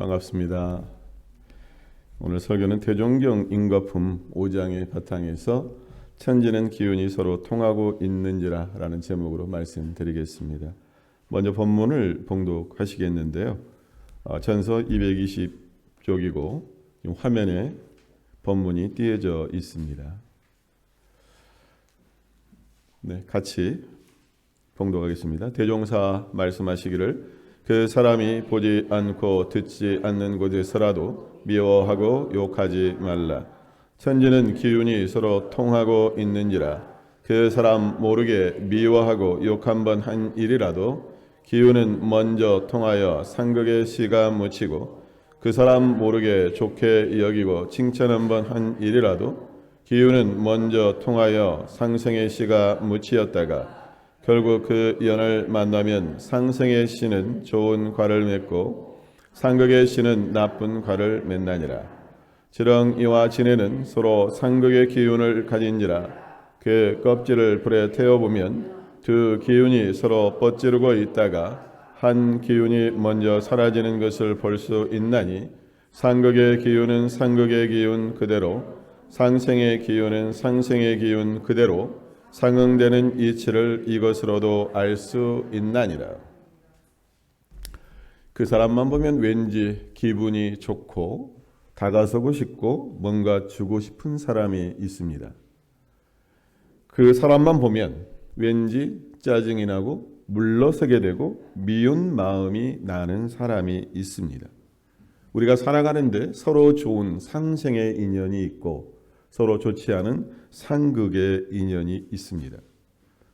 반갑습니다. 오늘 설교는 대종경 인과품 5장의 바탕에서 천지는 기운이 서로 통하고 있는지라 라는 제목으로 말씀드리겠습니다. 먼저 본문을 봉독하시겠는데요. 전서 220쪽이고 화면에 본문이 띄어져 있습니다. 네, 같이 봉독하겠습니다. 대종사 말씀하시기를 그 사람이 보지 않고 듣지 않는 곳에서라도 미워하고 욕하지 말라. 천지는 기운이 서로 통하고 있는지라. 그 사람 모르게 미워하고 욕 한 번 한 일이라도 기운은 먼저 통하여 상극의 씨가 묻히고, 그 사람 모르게 좋게 여기고 칭찬 한 번 한 일이라도 기운은 먼저 통하여 상생의 씨가 묻히었다가 결국 그 연을 만나면 상생의 씨는 좋은 과를 맺고 상극의 씨는 나쁜 과를 맺나니라. 지령 이와 지네는 서로 상극의 기운을 가진지라. 그 껍질을 불에 태워보면 두 기운이 서로 뻗지르고 있다가 한 기운이 먼저 사라지는 것을 볼 수 있나니, 상극의 기운은 상극의 기운 그대로, 상생의 기운은 상생의 기운 그대로 상응되는 이치를 이것으로도 알 수 있나니라. 그 사람만 보면 왠지 기분이 좋고 다가서고 싶고 뭔가 주고 싶은 사람이 있습니다. 그 사람만 보면 왠지 짜증이 나고 물러서게 되고 미운 마음이 나는 사람이 있습니다. 우리가 살아가는데 서로 좋은 상생의 인연이 있고 서로 좋지 않은 상극의 인연이 있습니다.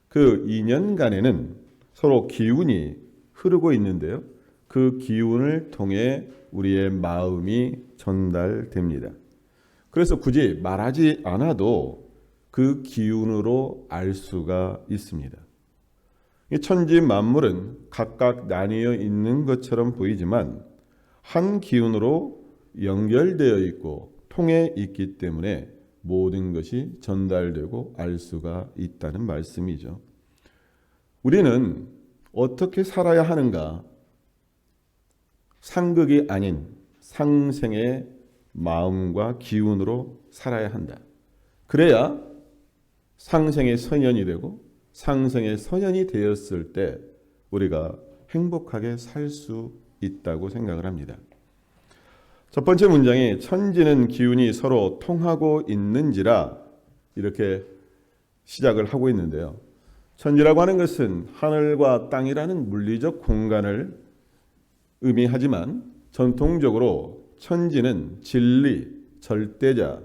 그 인연 간에는 서로 기운이 흐르고 있는데요. 그 기운을 통해 우리의 마음이 전달됩니다. 그래서 굳이 말하지 않아도 그 기운으로 알 수가 있습니다. 천지 만물은 각각 나뉘어 있는 것처럼 보이지만 한 기운으로 연결되어 있고 통해 있기 때문에 모든 것이 전달되고 알 수가 있다는 말씀이죠. 우리는 어떻게 살아야 하는가? 상극이 아닌 상생의 마음과 기운으로 살아야 한다. 그래야 상생의 선연이 되고 상생의 선연이 되었을 때 우리가 행복하게 살 수 있다고 생각을 합니다. 첫 번째 문장이 천지는 기운이 서로 통하고 있는지라 이렇게 시작을 하고 있는데요. 천지라고 하는 것은 하늘과 땅이라는 물리적 공간을 의미하지만 전통적으로 천지는 진리, 절대자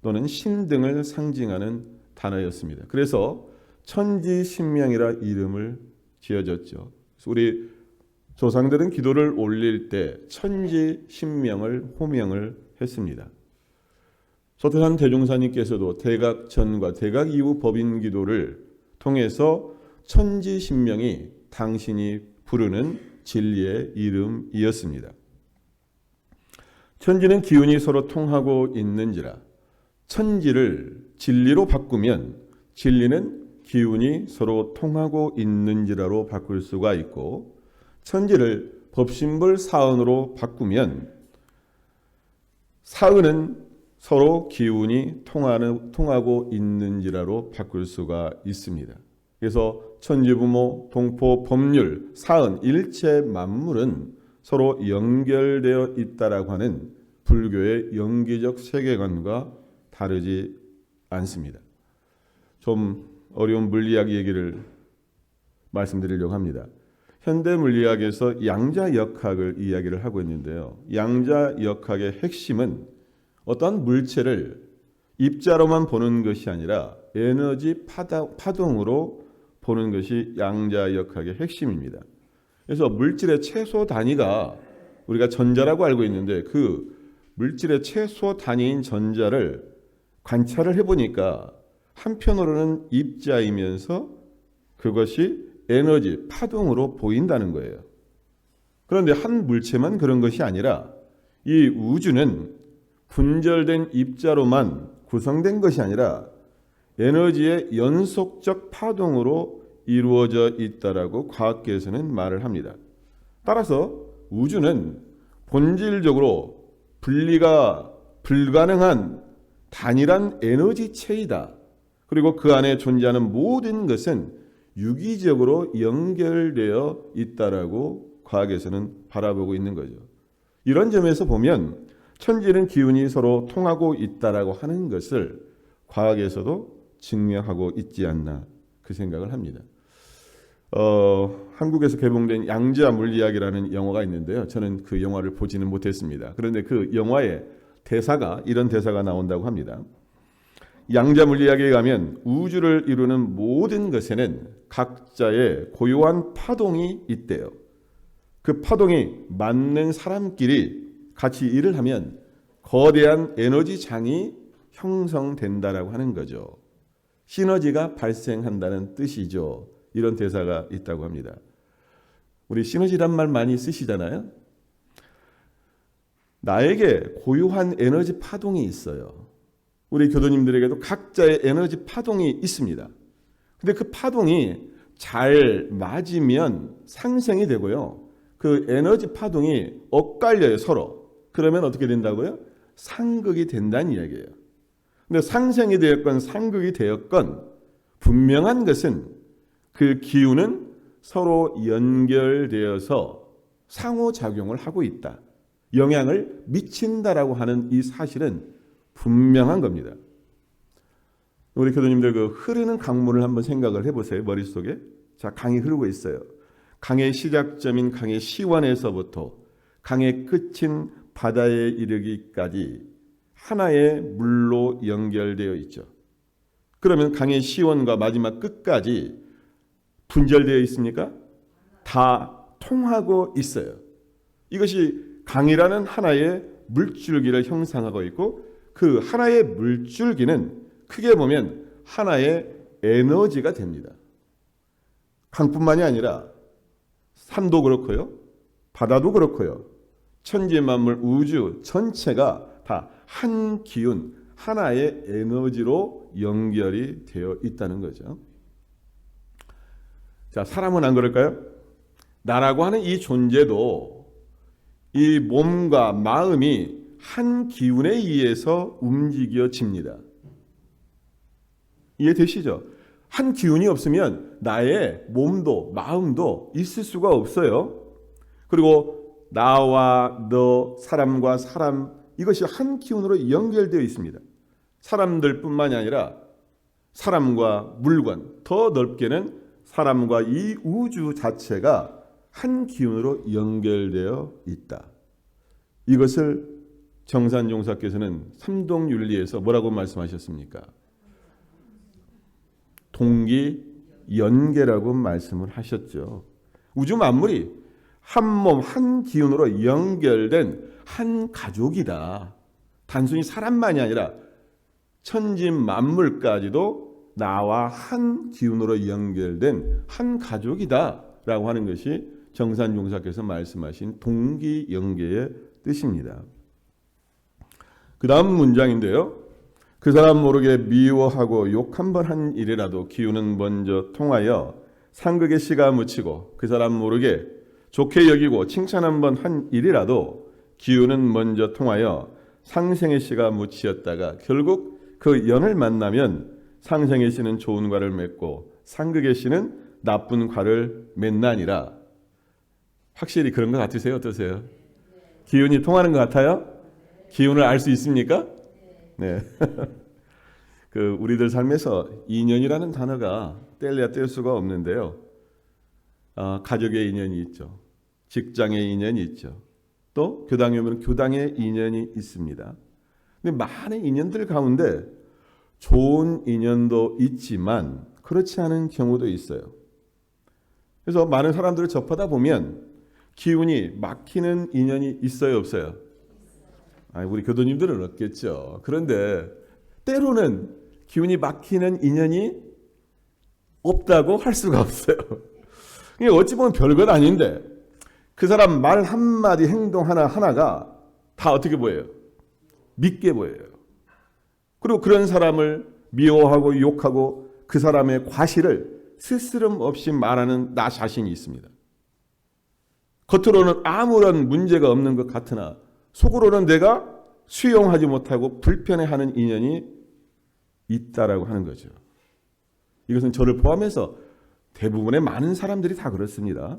또는 신 등을 상징하는 단어였습니다. 그래서 천지신명이라 이름을 지어졌죠. 우리 조상들은 기도를 올릴 때 천지신명을 호명을 했습니다. 소태산 대종사님께서도 대각 전과 대각 이후 법인 기도를 통해서 천지신명이 당신이 부르는 진리의 이름이었습니다. 천지는 기운이 서로 통하고 있는지라. 천지를 진리로 바꾸면 진리는 기운이 서로 통하고 있는지라로 바꿀 수가 있고, 천지를 법신불 사은으로 바꾸면 사은은 서로 기운이 통하고 있는지라로 바꿀 수가 있습니다. 그래서 천지부모, 동포, 법률, 사은, 일체 만물은 서로 연결되어 있다라고 하는 불교의 영기적 세계관과 다르지 않습니다. 좀 어려운 물리학 얘기를 말씀드리려고 합니다. 현대 물리학에서 양자역학을 이야기를 하고 있는데요. 양자역학의 핵심은 어떤 물체를 입자로만 보는 것이 아니라 에너지 파동으로 보는 것이 양자역학의 핵심입니다. 그래서 물질의 최소 단위가 우리가 전자라고 알고 있는데 그 물질의 최소 단위인 전자를 관찰을 해보니까 한편으로는 입자이면서 그것이 에너지, 파동으로 보인다는 거예요. 그런데 한 물체만 그런 것이 아니라 이 우주는 분절된 입자로만 구성된 것이 아니라 에너지의 연속적 파동으로 이루어져 있다라고 과학계에서는 말을 합니다. 따라서 우주는 본질적으로 분리가 불가능한 단일한 에너지체이다. 그리고 그 안에 존재하는 모든 것은 유기적으로 연결되어 있다라고 과학에서는 바라보고 있는 거죠. 이런 점에서 보면 천지는 기운이 서로 통하고 있다라고 하는 것을 과학에서도 증명하고 있지 않나 그 생각을 합니다. 한국에서 개봉된 양자 물리학이라는 영화가 있는데요. 저는 그 영화를 보지는 못했습니다. 그런데 그 영화에 이런 대사가 나온다고 합니다. 양자 물리학에 가면 우주를 이루는 모든 것에는 각자의 고유한 파동이 있대요. 그 파동이 맞는 사람끼리 같이 일을 하면 거대한 에너지장이 형성된다라고 하는 거죠. 시너지가 발생한다는 뜻이죠. 이런 대사가 있다고 합니다. 우리 시너지란 말 많이 쓰시잖아요. 나에게 고유한 에너지 파동이 있어요. 우리 교도님들에게도 각자의 에너지 파동이 있습니다. 근데 그 파동이 잘 맞으면 상생이 되고요. 그 에너지 파동이 엇갈려요, 서로. 그러면 어떻게 된다고요? 상극이 된다는 이야기예요. 근데 상생이 되었건 상극이 되었건 분명한 것은 그 기운은 서로 연결되어서 상호작용을 하고 있다. 영향을 미친다라고 하는 이 사실은 분명한 겁니다. 우리 교도님들 그 흐르는 강물을 한번 생각을 해보세요. 머릿속에. 자, 강이 흐르고 있어요. 강의 시작점인 강의 시원에서부터 강의 끝인 바다에 이르기까지 하나의 물로 연결되어 있죠. 그러면 강의 시원과 마지막 끝까지 분절되어 있습니까? 다 통하고 있어요. 이것이 강이라는 하나의 물줄기를 형성하고 있고 그 하나의 물줄기는 크게 보면 하나의 에너지가 됩니다. 강뿐만이 아니라 산도 그렇고요. 바다도 그렇고요. 천지만물 우주 전체가 다 한 기운, 하나의 에너지로 연결이 되어 있다는 거죠. 자, 사람은 안 그럴까요? 나라고 하는 이 존재도 이 몸과 마음이 한 기운에 의해서 움직여집니다. 이해되시죠? 한 기운이 없으면 나의 몸도 마음도 있을 수가 없어요. 그리고 나와 너, 사람과 사람 이것이 한 기운으로 연결되어 있습니다. 사람들뿐만이 아니라 사람과 물건, 더 넓게는 사람과 이 우주 자체가 한 기운으로 연결되어 있다. 이것을 정산종사께서는 삼동윤리에서 뭐라고 말씀하셨습니까? 동기연계라고 말씀을 하셨죠. 우주 만물이 한 몸, 한 기운으로 연결된 한 가족이다. 단순히 사람만이 아니라 천지 만물까지도 나와 한 기운으로 연결된 한 가족이다 라고 하는 것이 정산종사께서 말씀하신 동기연계의 뜻입니다. 그 다음 문장인데요. 그 사람 모르게 미워하고 욕 한 번 한 일이라도 기운은 먼저 통하여 상극의 씨가 묻히고 그 사람 모르게 좋게 여기고 칭찬 한 번 한 일이라도 기운은 먼저 통하여 상생의 씨가 묻히었다가 결국 그 연을 만나면 상생의 씨는 좋은 과를 맺고 상극의 씨는 나쁜 과를 맺나니라. 확실히 그런 것 같으세요? 어떠세요? 기운이 통하는 것 같아요? 기운을 알 수 있습니까? 네. 그 우리들 삶에서 인연이라는 단어가 뗄래야 뗄 수가 없는데요. 가족의 인연이 있죠. 직장의 인연이 있죠. 또 교당에 오면 교당의 인연이 있습니다. 근데 많은 인연들 가운데 좋은 인연도 있지만 그렇지 않은 경우도 있어요. 그래서 많은 사람들을 접하다 보면 기운이 막히는 인연이 있어요, 없어요? 우리 교도님들은 없겠죠. 그런데 때로는 기운이 막히는 인연이 없다고 할 수가 없어요. 어찌 보면 별것 아닌데 그 사람 말 한마디 행동 하나가 다 어떻게 보여요? 믿게 보여요. 그리고 그런 사람을 미워하고 욕하고 그 사람의 과실을 스스럼 없이 말하는 나 자신이 있습니다. 겉으로는 아무런 문제가 없는 것 같으나 속으로는 내가 수용하지 못하고 불편해하는 인연이 있다라고 하는 거죠. 이것은 저를 포함해서 대부분의 많은 사람들이 다 그렇습니다.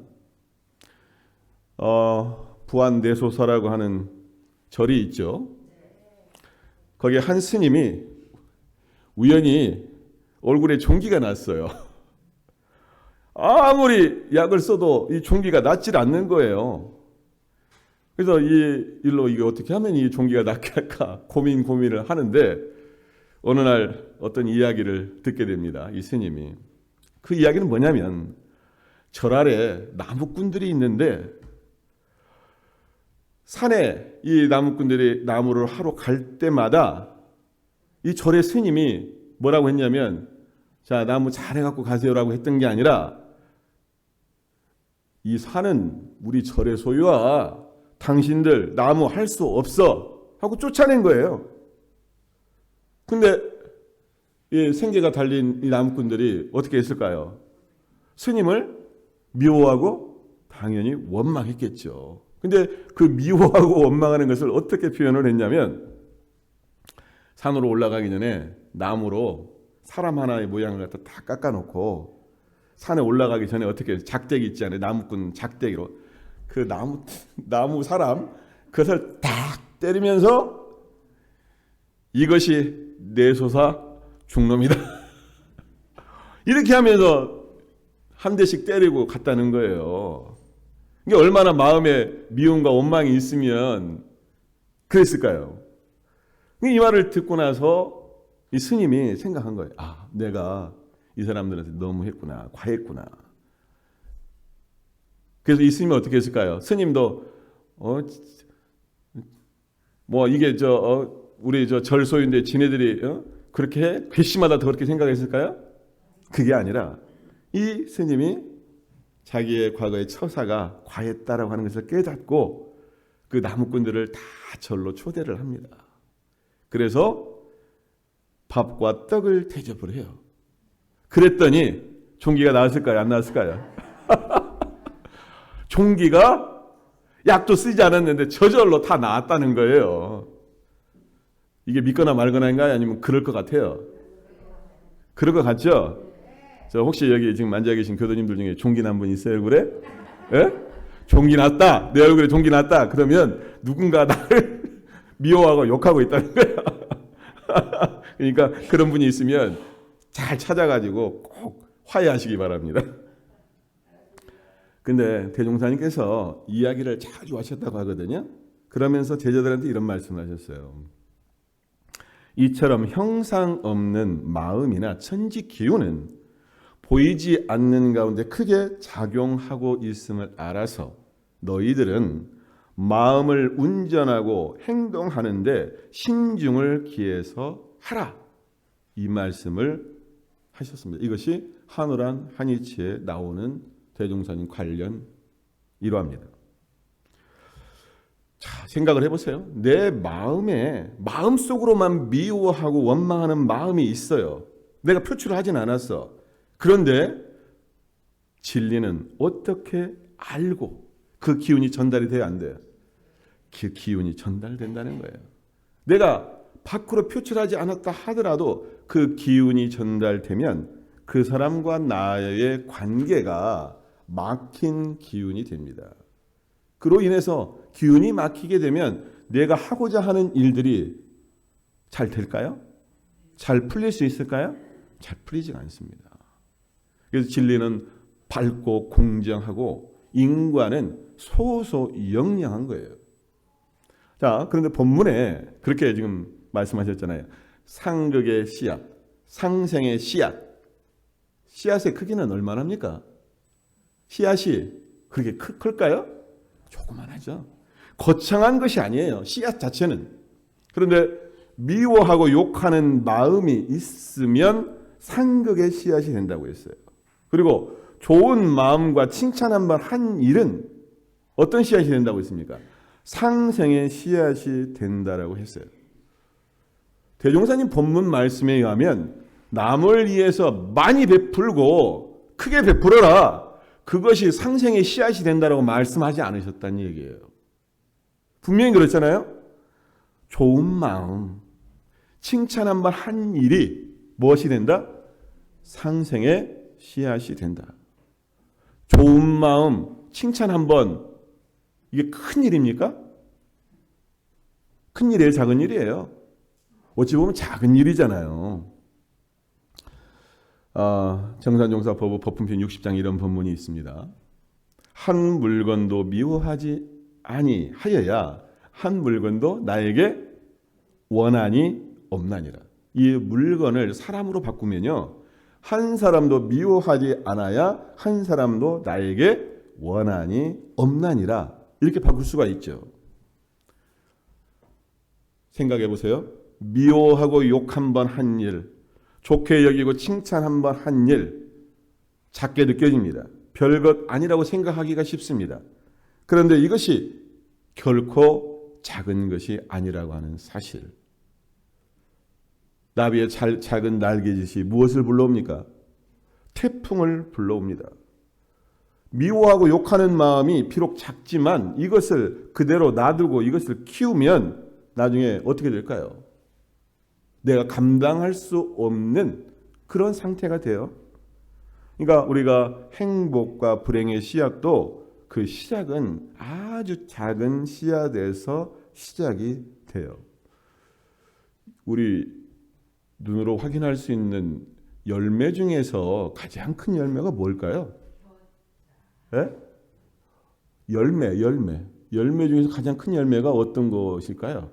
부안내소서라고 하는 절이 있죠. 거기에 한 스님이 우연히 얼굴에 종기가 났어요. 아무리 약을 써도 이 종기가 낫질 않는 거예요. 그래서 이 일로 이게 어떻게 하면 이 종기가 낫게 할까 고민을 하는데 어느 날 어떤 이야기를 듣게 됩니다. 이 스님이. 그 이야기는 뭐냐면 절 아래 나무꾼들이 있는데 산에 이 나무꾼들이 나무를 하러 갈 때마다 이 절의 스님이 뭐라고 했냐면 자, 나무 잘해갖고 가세요라고 했던 게 아니라 이 산은 우리 절의 소유야. 당신들 나무 할 수 없어 하고 쫓아낸 거예요. 근데 이 생계가 달린 이 나무꾼들이 어떻게 했을까요? 스님을 미워하고 당연히 원망했겠죠. 근데 그 미워하고 원망하는 것을 어떻게 표현을 했냐면 산으로 올라가기 전에 나무로 사람 하나의 모양을 갖다 다 깎아놓고 산에 올라가기 전에 어떻게 작대기 있지 않아요? 나무꾼 작대기로 그 나무 사람 그것을 딱 때리면서 이것이 내소사 중놈이다. 이렇게 하면서 한 대씩 때리고 갔다는 거예요. 이게 얼마나 마음에 미움과 원망이 있으면 그랬을까요? 이 말을 듣고 나서 이 스님이 생각한 거예요. 아, 내가 이 사람들한테 너무 했구나, 과했구나. 그래서 이 스님이 어떻게 했을까요? 스님도 뭐 이게 우리 절 소유인데 지네들이 그렇게 해? 괘씸하다 더 그렇게 생각했을까요? 그게 아니라 이 스님이 자기의 과거의 처사가 과했다라고 하는 것을 깨닫고 그 나무꾼들을 다 절로 초대를 합니다. 그래서 밥과 떡을 대접을 해요. 그랬더니 종기가 나았을까요? 안 나았을까요? 종기가 약도 쓰지 않았는데 저절로 다 나았다는 거예요. 이게 믿거나 말거나인가요? 아니면 그럴 것 같아요? 그럴 것 같죠? 저 혹시 여기 지금 앉아 계신 교도님들 중에 종기 난 분 있어요? 얼굴에? 예? 종기 났다. 내 얼굴에 종기 났다. 그러면 누군가 나를 미워하고 욕하고 있다는 거야. 그러니까 그런 분이 있으면 잘 찾아가지고 꼭 화해하시기 바랍니다. 근데 대종사님께서 이야기를 자주 하셨다고 하거든요. 그러면서 제자들한테 이런 말씀을 하셨어요. 이처럼 형상 없는 마음이나 천지 기운은 보이지 않는 가운데 크게 작용하고 있음을 알아서 너희들은 마음을 운전하고 행동하는데 신중을 기해서 하라. 이 말씀을 하셨습니다. 이것이 한오란 한이치에 나오는 대종사님 관련 일화입니다. 자, 생각을 해보세요. 내 마음속으로만 미워하고 원망하는 마음이 있어요. 내가 표출을 하진 않았어. 그런데 진리는 어떻게 알고 그 기운이 전달이 돼야 안 돼요? 그 기운이 전달된다는 거예요. 내가 밖으로 표출하지 않았다 하더라도 그 기운이 전달되면 그 사람과 나의 관계가 막힌 기운이 됩니다. 그로 인해서 기운이 막히게 되면 내가 하고자 하는 일들이 잘 될까요? 잘 풀릴 수 있을까요? 잘 풀리지 않습니다. 그래서 진리는 밝고 공정하고 인과는 소소영량한 거예요. 자, 그런데 본문에 그렇게 지금 말씀하셨잖아요. 상극의 씨앗, 상생의 씨앗. 씨앗의 크기는 얼마나 합니까? 씨앗이 그렇게 클까요? 조그만하죠. 거창한 것이 아니에요. 씨앗 자체는. 그런데 미워하고 욕하는 마음이 있으면 상극의 씨앗이 된다고 했어요. 그리고 좋은 마음과 칭찬한 말 한 일은 어떤 씨앗이 된다고 했습니까? 상생의 씨앗이 된다라고 했어요. 대종사님 본문 말씀에 의하면 남을 위해서 많이 베풀고 크게 베풀어라. 그것이 상생의 씨앗이 된다라고 말씀하지 않으셨다는 얘기예요. 분명히 그렇잖아요. 좋은 마음, 칭찬 한 번 한 일이 무엇이 된다? 상생의 씨앗이 된다. 좋은 마음, 칭찬 한 번, 이게 큰 일입니까? 큰 일이에요, 작은 일이에요? 어찌 보면 작은 일이잖아요. 정산용사법의 법훈편 60장 이런 본문이 있습니다. 한 물건도 미워하지 아니하여야 한 물건도 나에게 원한이 없나니라. 이 물건을 사람으로 바꾸면요, 한 사람도 미워하지 않아야 한 사람도 나에게 원한이 없나니라, 이렇게 바꿀 수가 있죠. 생각해 보세요. 미워하고 욕 한 번 한 일, 좋게 여기고 칭찬 한 번 한 일, 작게 느껴집니다. 별것 아니라고 생각하기가 쉽습니다. 그런데 이것이 결코 작은 것이 아니라고 하는 사실. 나비의 작은 날개짓이 무엇을 불러옵니까? 태풍을 불러옵니다. 미워하고 욕하는 마음이 비록 작지만 이것을 그대로 놔두고 이것을 키우면 나중에 어떻게 될까요? 내가 감당할 수 없는 그런 상태가 돼요. 그러니까 우리가 행복과 불행의 씨앗도 그 시작은 아주 작은 씨앗에서 시작이 돼요. 우리 눈으로 확인할 수 있는 열매 중에서 가장 큰 열매가 뭘까요? 네? 열매 중에서 가장 큰 열매가 어떤 것일까요?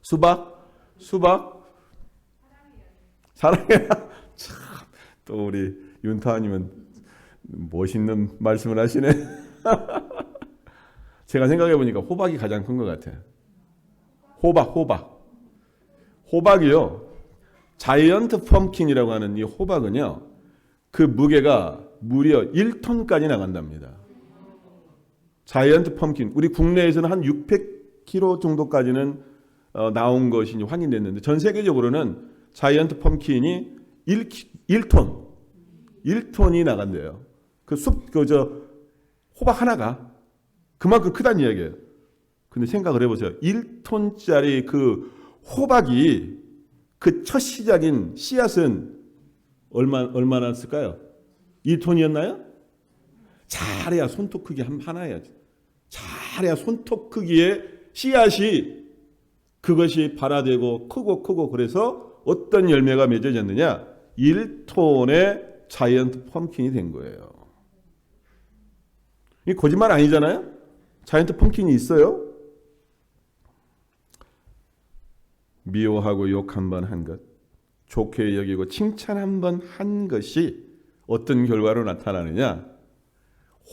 수박? 사랑해요. 참, 또 우리 윤타님은 멋있는 말씀을 하시네. 제가 생각해 보니까 호박이 가장 큰 것 같아요. 호박이요. 자이언트 펌킨이라고 하는 이 호박은요, 그 무게가 무려 1톤까지 나간답니다. 자이언트 펌킨. 우리 국내에서는 한 600kg 정도까지는 나온 것이 확인됐는데 전 세계적으로는 자이언트 펌킨이 1톤이 나간대요. 호박 하나가 그만큼 크다는 이야기예요. 근데 생각을 해보세요. 1톤짜리 그 호박이 그 첫 시작인 씨앗은 얼마나 쓸까요? 2톤이었나요? 잘해야 손톱 크기 하나예요. 잘해야 손톱 크기의 씨앗이 그것이 발아되고 크고 그래서 어떤 열매가 맺어졌느냐? 1톤의 자이언트 펌킨이 된 거예요. 이 거짓말 아니잖아요? 자이언트 펌킨이 있어요. 미워하고 욕 한 번 한 것, 좋게 여기고 칭찬 한 번 한 것이 어떤 결과로 나타나느냐?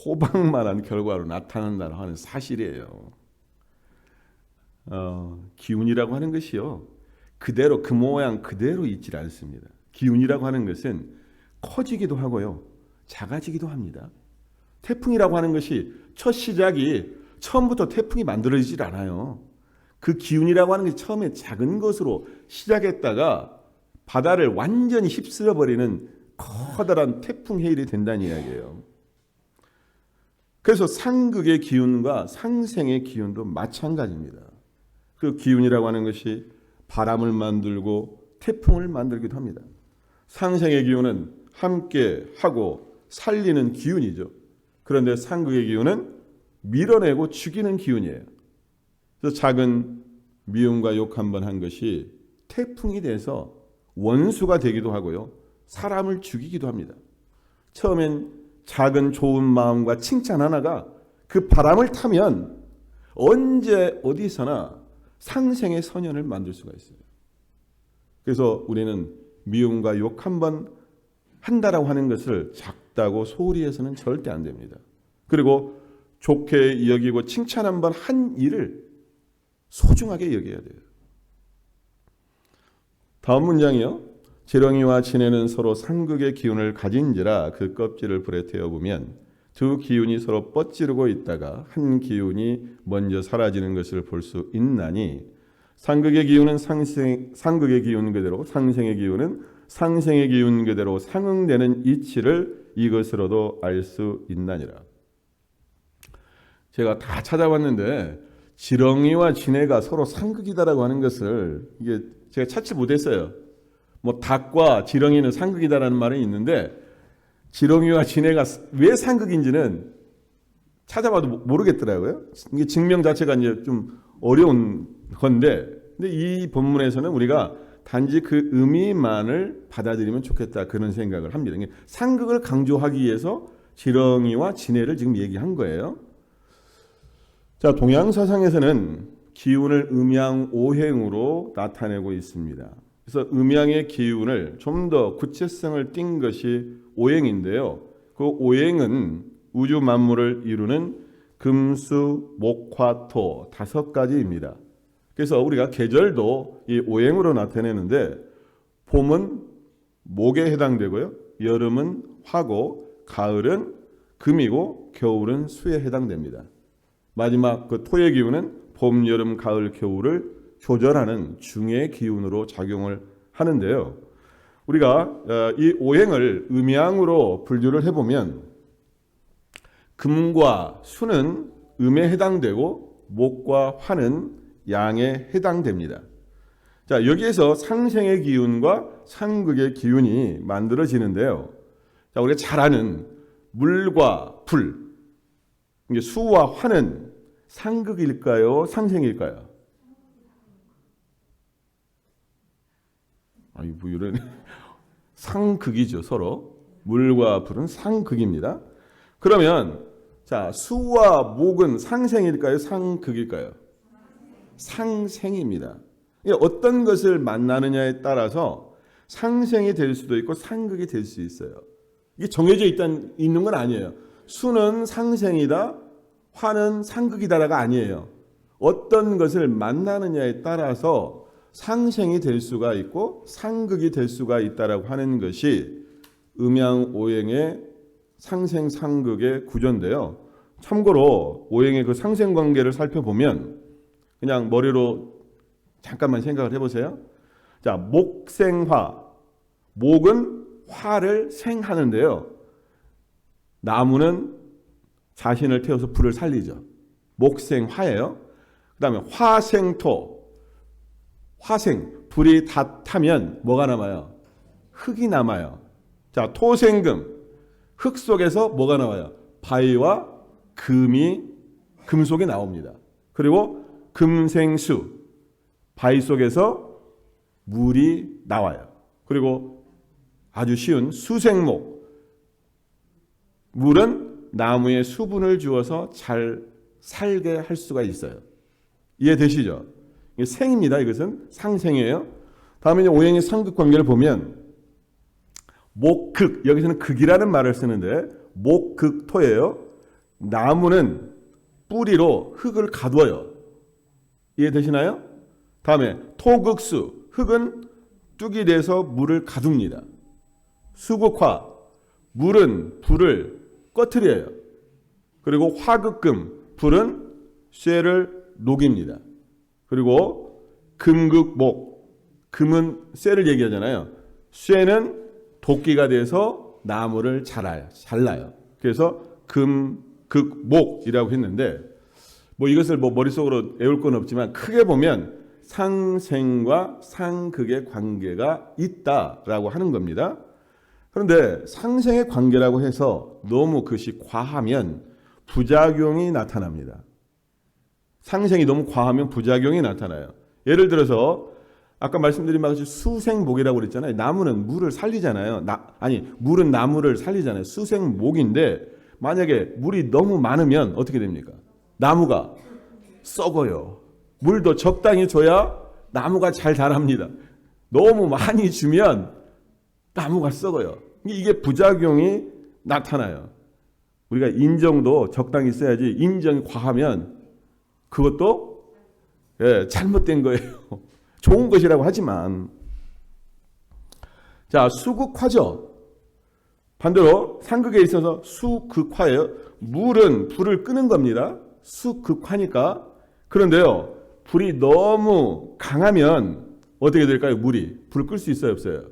호박만한 결과로 나타난다고 하는 사실이에요. 기운이라고 하는 것이요, 그대로 그 모양 그대로 있질 않습니다. 기운이라고 하는 것은 커지기도 하고요, 작아지기도 합니다. 태풍이라고 하는 것이 첫 시작이 처음부터 태풍이 만들어지질 않아요. 그 기운이라고 하는 것이 처음에 작은 것으로 시작했다가 바다를 완전히 휩쓸어버리는 커다란 태풍 해일이 된다는 이야기예요. 그래서 상극의 기운과 상생의 기운도 마찬가지입니다. 그 기운이라고 하는 것이 바람을 만들고 태풍을 만들기도 합니다. 상생의 기운은 함께 하고 살리는 기운이죠. 그런데 상극의 기운은 밀어내고 죽이는 기운이에요. 그래서 작은 미움과 욕 한 번 한 것이 태풍이 돼서 원수가 되기도 하고요, 사람을 죽이기도 합니다. 처음엔 작은 좋은 마음과 칭찬 하나가 그 바람을 타면 언제 어디서나 상생의 선연을 만들 수가 있어요. 그래서 우리는 미움과 욕 한 번 한다라고 하는 것을 작다고 소홀히 해서는 절대 안 됩니다. 그리고 좋게 여기고 칭찬 한 번 한 일을 소중하게 여겨야 돼요. 다음 문장이요. 지렁이와 지네는 서로 상극의 기운을 가진지라 그 껍질을 불에 태워보면 두 기운이 서로 뻗지르고 있다가 한 기운이 먼저 사라지는 것을 볼 수 있나니, 상극의 기운은 상극의 기운 그대로, 상생의 기운은 상생의 기운 그대로 상응되는 이치를 이것으로도 알 수 있나니라. 제가 다 찾아봤는데 지렁이와 진해가 서로 상극이다라고 하는 것을 이게 제가 찾지 못했어요. 뭐 닭과 지렁이는 상극이다라는 말은 있는데 지렁이와 진해가 왜 상극인지는 찾아봐도 모르겠더라고요. 이게 증명 자체가 이제 좀 어려운 건데, 근데 이 본문에서는 우리가 단지 그 의미만을 받아들이면 좋겠다 그런 생각을 합니다. 상극을 강조하기 위해서 지렁이와 진해를 지금 얘기한 거예요. 자, 동양 사상에서는 기운을 음양오행으로 나타내고 있습니다. 그래서 음양의 기운을 좀 더 구체성을 띈 것이 오행인데요. 그 오행은 우주 만물을 이루는 금수, 목, 화, 토 5가지입니다. 그래서 우리가 계절도 이 오행으로 나타내는데 봄은 목에 해당되고요. 여름은 화고, 가을은 금이고, 겨울은 수에 해당됩니다. 마지막 그 토의 기운은 봄, 여름, 가을, 겨울을 조절하는 중의 기운으로 작용을 하는데요. 우리가 이 오행을 음양으로 분류를 해보면 금과 수는 음에 해당되고 목과 화는 양에 해당됩니다. 자, 여기에서 상생의 기운과 상극의 기운이 만들어지는데요. 자, 우리가 잘 아는 물과 불, 수와 화는 상극일까요? 상생일까요? 아니, 뭐 이런 상극이죠, 서로. 물과 불은 상극입니다. 그러면 자, 수와 목은 상생일까요? 상극일까요? 상생입니다. 어떤 것을 만나느냐에 따라서 상생이 될 수도 있고 상극이 될 수 있어요. 이게 정해져 있는 건 아니에요. 수는 상생이다, 화는 상극이다가 아니에요. 어떤 것을 만나느냐에 따라서 상생이 될 수가 있고 상극이 될 수가 있다라고 하는 것이 음양오행의 상생 상극의 구조인데요. 참고로 오행의 그 상생 관계를 살펴보면 그냥 머리로 잠깐만 생각을 해보세요. 자, 목생화, 목은 화를 생하는데요. 나무는 자신을 태워서 불을 살리죠. 목생화예요. 그 다음에 화생토, 화생, 불이 다 타면 뭐가 남아요? 흙이 남아요. 자, 토생금, 흙 속에서 뭐가 나와요? 바위와 금속이 나옵니다. 그리고 금생수, 바위 속에서 물이 나와요. 그리고 아주 쉬운 수생목, 물은 나무에 수분을 주어서 잘 살게 할 수가 있어요. 이해되시죠? 이게 생입니다. 이것은 상생이에요. 다음에 이제 오행의 상극 관계를 보면 목극, 여기서는 극이라는 말을 쓰는데 목극토예요. 나무는 뿌리로 흙을 가두어요. 이해되시나요? 다음에 토극수, 흙은 뚝이 돼서 물을 가둡니다. 수극화, 물은 불을 꺼트려요. 그리고 화극금, 불은 쇠를 녹입니다. 그리고 금극목, 금은 쇠를 얘기하잖아요. 쇠는 도끼가 돼서 나무를 잘라요. 그래서 금극목이라고 했는데 뭐 이것을 뭐 머릿속으로 외울 건 없지만 크게 보면 상생과 상극의 관계가 있다라고 하는 겁니다. 그런데 상생의 관계라고 해서 너무 그것이 과하면 부작용이 나타납니다. 상생이 너무 과하면 부작용이 나타나요. 예를 들어서 아까 말씀드린 바같이 수생목이라고 그랬잖아요. 나무는 물을 살리잖아요. 물은 나무를 살리잖아요. 수생목인데 만약에 물이 너무 많으면 어떻게 됩니까? 나무가 썩어요. 물도 적당히 줘야 나무가 잘 자랍니다. 너무 많이 주면 나무가 썩어요. 이게 부작용이 나타나요. 우리가 인정도 적당히 써야지 인정이 과하면 그것도 잘못된 거예요. 좋은 것이라고 하지만 자, 수극화죠. 반대로 상극에 있어서 수극화예요. 물은 불을 끄는 겁니다. 수극화니까. 그런데요, 불이 너무 강하면 어떻게 될까요? 물이 불 끌 수 있어요, 없어요?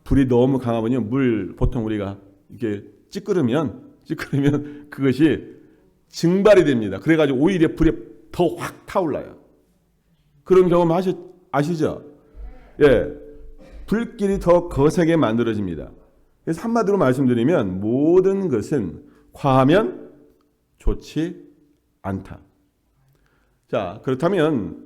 불이 너무 강하면요, 물 보통 우리가 이렇게 찌끄르면 그것이 증발이 됩니다. 그래가지고 오히려 불이 더 확 타올라요. 그런 경험 아시죠? 예, 불길이 더 거세게 만들어집니다. 그래서 한마디로 말씀드리면 모든 것은 과하면 좋지 않다. 자, 그렇다면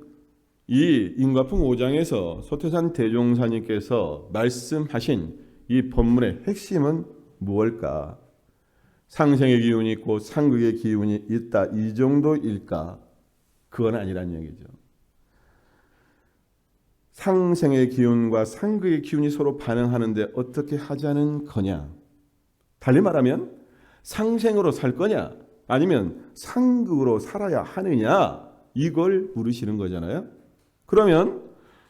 이 인과품 5장에서 소태산 대종사님께서 말씀하신 이 본문의 핵심은 무엇일까? 상생의 기운이 있고 상극의 기운이 있다, 이 정도일까? 그건 아니란 얘기죠. 상생의 기운과 상극의 기운이 서로 반응하는데 어떻게 하자는 거냐? 달리 말하면 상생으로 살 거냐? 아니면 상극으로 살아야 하느냐? 이걸 물으시는 거잖아요. 그러면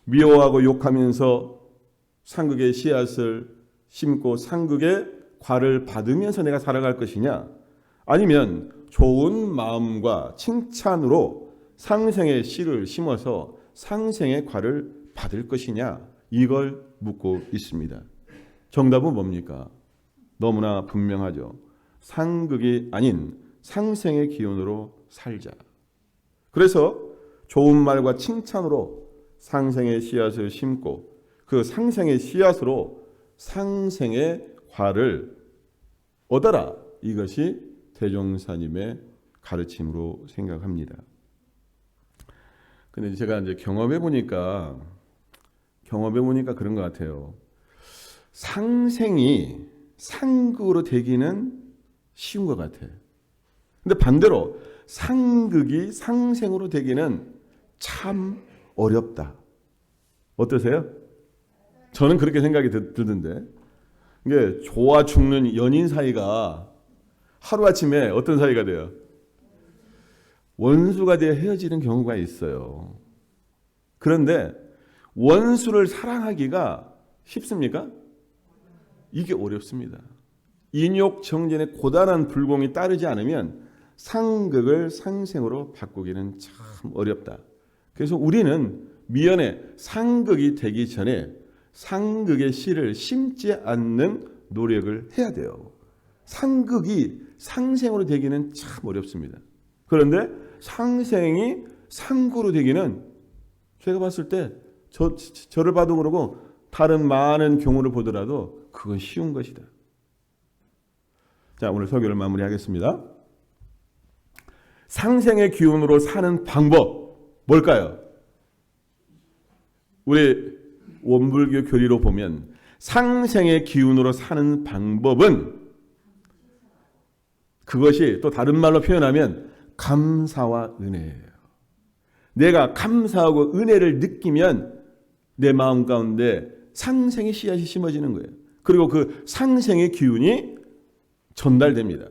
미워하고 욕하면서 상극의 씨앗을 심고 상극의 과를 받으면서 내가 살아갈 것이냐? 아니면 좋은 마음과 칭찬으로 상생의 씨를 심어서 상생의 과를 받을 것이냐? 이걸 묻고 있습니다. 정답은 뭡니까? 너무나 분명하죠. 상극이 아닌 상생의 기운으로 살자. 그래서 좋은 말과 칭찬으로 상생의 씨앗을 심고 그 상생의 씨앗으로 상생의 과를 얻어라. 이것이 대종사님의 가르침으로 생각합니다. 근데 제가 이제 경험해 보니까 그런 것 같아요. 상생이 상극으로 되기는 쉬운 것 같아요. 근데 반대로 상극이 상생으로 되기는 참 어렵다. 어떠세요? 저는 그렇게 생각이 들던데, 이게 좋아 죽는 연인 사이가 하루아침에 어떤 사이가 돼요? 원수가 되어 헤어지는 경우가 있어요. 그런데 원수를 사랑하기가 쉽습니까? 이게 어렵습니다. 인욕 정진의 고단한 불공이 따르지 않으면 상극을 상생으로 바꾸기는 참 어렵다. 그래서 우리는 미연에 상극이 되기 전에 상극의 씨를 심지 않는 노력을 해야 돼요. 상극이 상생으로 되기는 참 어렵습니다. 그런데 상생이 상구로 되기는 제가 봤을 때 저를 봐도 그러고 다른 많은 경우를 보더라도 그건 쉬운 것이다. 자, 오늘 설교를 마무리하겠습니다. 상생의 기운으로 사는 방법 뭘까요? 우리 원불교 교리로 보면 상생의 기운으로 사는 방법은 그것이 또 다른 말로 표현하면 감사와 은혜예요. 내가 감사하고 은혜를 느끼면 내 마음 가운데 상생의 씨앗이 심어지는 거예요. 그리고 그 상생의 기운이 전달됩니다.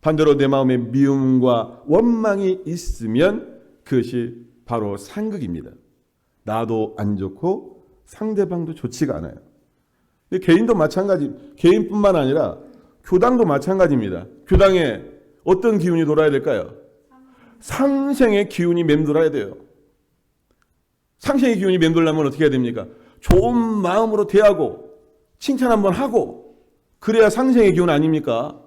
반대로 내 마음에 미움과 원망이 있으면 그것이 바로 상극입니다. 나도 안 좋고 상대방도 좋지가 않아요. 근데 개인도 마찬가지, 개인뿐만 아니라 교당도 마찬가지입니다. 교당에 어떤 기운이 돌아야 될까요? 상생의 기운이 맴돌아야 돼요. 상생의 기운이 맴돌려면 어떻게 해야 됩니까? 좋은 마음으로 대하고 칭찬 한번 하고 그래야 상생의 기운 아닙니까?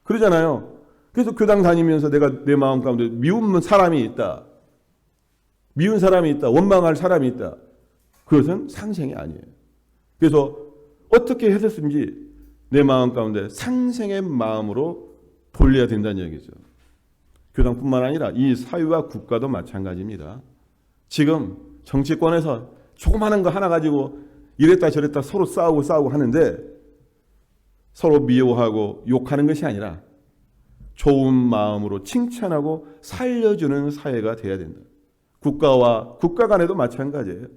그러잖아요. 그래서 교당 다니면서 내가 내 마음 가운데 미운 사람이 있다. 미운 사람이 있다. 원망할 사람이 있다. 그것은 상생이 아니에요. 그래서 어떻게 해서든지 내 마음 가운데 상생의 마음으로 돌려야 된다는 얘기죠. 교당뿐만 아니라 이 사회와 국가도 마찬가지입니다. 지금 정치권에서 조그마한 거 하나 가지고 이랬다 저랬다 서로 싸우고 하는데 서로 미워하고 욕하는 것이 아니라 좋은 마음으로 칭찬하고 살려주는 사회가 돼야 된다. 국가와 국가 간에도 마찬가지예요.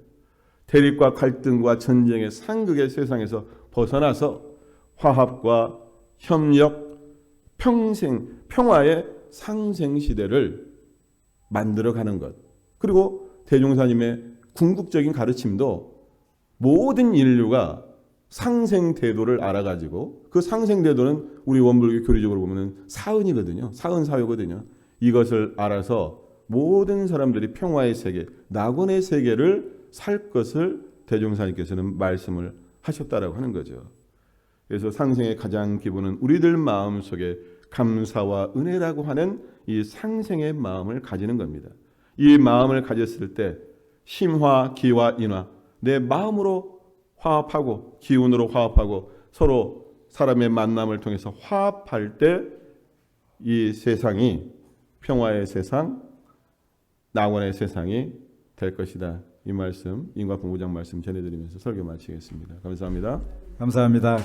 대립과 갈등과 전쟁의 상극의 세상에서 벗어나서 화합과 협력, 평화의 상생시대를 만들어가는 것. 그리고 대종사님의 궁극적인 가르침도 모든 인류가 상생대도를 알아가지고 그 상생대도는 우리 원불교 교리적으로 보면 사은이거든요. 사은사회거든요. 이것을 알아서 모든 사람들이 평화의 세계, 낙원의 세계를 살 것을 대종사님께서는 말씀을 하셨다라고 하는 거죠. 그래서 상생의 가장 기본은 우리들 마음속에 감사와 은혜라고 하는 이 상생의 마음을 가지는 겁니다. 이 마음을 가졌을 때 심화, 기화, 인화, 내 마음으로 화합하고 기운으로 화합하고 서로 사람의 만남을 통해서 화합할 때 이 세상이 평화의 세상, 낙원의 세상이 될 것이다. 이 말씀, 인과본부장 말씀 전해드리면서 설교 마치겠습니다. 감사합니다. 감사합니다.